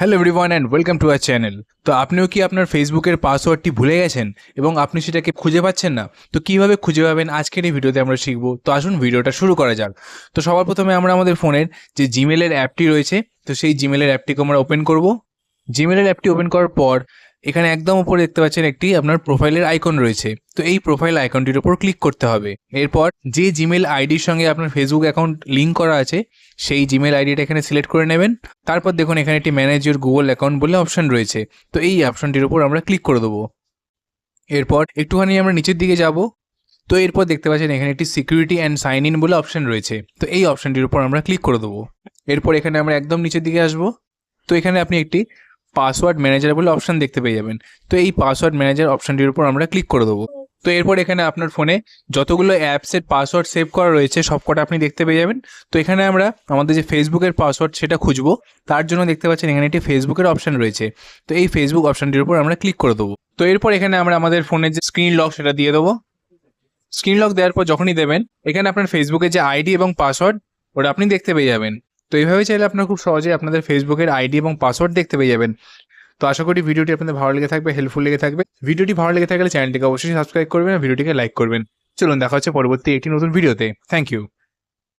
Hello everyone and welcome to our channel. তো আপনিও কি আপনার ফেসবুকের পাসওয়ার্ডটি ভুলে গেছেন এবং আপনি সেটাকে খুঁজে পাচ্ছেন না? তো কীভাবে খুঁজে পাবেন আজকের এই ভিডিওতে আমরা শিখব। তো আসুন ভিডিওটা শুরু করা যাক। তো সবার প্রথমে আমরা আমাদের ফোনের যে জিমেলের অ্যাপটি রয়েছে, তো সেই জিমেলের অ্যাপটিকে আমরা ওপেন করব। জিমেলের অ্যাপটি ওপেন করার পর এখানে একদম উপরে দেখতে পাচ্ছেন একটি আপনার প্রোফাইলের আইকন রয়েছে। তো এই প্রোফাইল আইকনটির উপর ক্লিক করতে হবে। এরপর যে জিমেল আইডির সঙ্গে আপনার ফেসবুক অ্যাকাউন্ট লিঙ্ক করা আছে সেই জিমেল আইডিটা এখানে সিলেক্ট করে নেবেন। তারপর দেখুন এখানে একটি ম্যানেজ ইওর গুগল অ্যাকাউন্ট বলে অপশন রয়েছে। তো এই অপশনটির উপর আমরা ক্লিক করে দেবো। এরপর একটুখানি আমরা নিচের দিকে যাব। তো এরপর দেখতে পাচ্ছেন এখানে একটি সিকিউরিটি অ্যান্ড সাইন ইন বলে অপশন রয়েছে। তো এই অপশনটির উপর আমরা ক্লিক করে দেবো। এরপর এখানে আমরা একদম নিচের দিকে আসবো। তো এখানে আপনি একটি পাসওয়ার্ড ম্যানেজার বলে অপশন দেখতে পেয়ে যাবেন। তো এই পাসওয়ার্ড ম্যানেজার অপশনটির উপর আমরা ক্লিক করে দেবো। তো এরপর এখানে আপনার ফোনে যতগুলো অ্যাপসের পাসওয়ার্ড সেভ করা রয়েছে সবকটা আপনি দেখতে পেয়ে যাবেন। তো এখানে আমরা আমাদের যে ফেসবুকের পাসওয়ার্ড সেটা খুঁজবো। তার জন্য দেখতে পাচ্ছেন এখানে একটি ফেসবুকের অপশন রয়েছে। তো এই ফেসবুক অপশনটির উপর আমরা ক্লিক করে দেবো। তো এরপর এখানে আমরা আমাদের ফোনের যে স্ক্রিন লক সেটা দিয়ে দেবো। স্ক্রিন লক দেওয়ার পর যখনই দেবেন এখানে আপনার ফেসবুকের যে আইডি এবং পাসওয়ার্ড ওটা আপনি দেখতে পেয়ে যাবেন। তো এইভাবে চাইলে আপনার খুব সহজেই আপনাদের ফেসবুকের আইডি এবং পাসওয়ার্ড দেখতে পেয়ে যাবেন। তো আশা করি ভিডিওটি আপনাদের ভালো লেগে থাকবে, হেল্পফুল লেগে থাকবে। ভিডিওটি ভালো লেগে থাকলে চ্যানেলটিকে অবশ্যই সাবস্ক্রাইব করবেন আর ভিডিওটিকে লাইক করবেন। চলুন দেখা হচ্ছে পরবর্তী একটি নতুন ভিডিওতে। Thank you.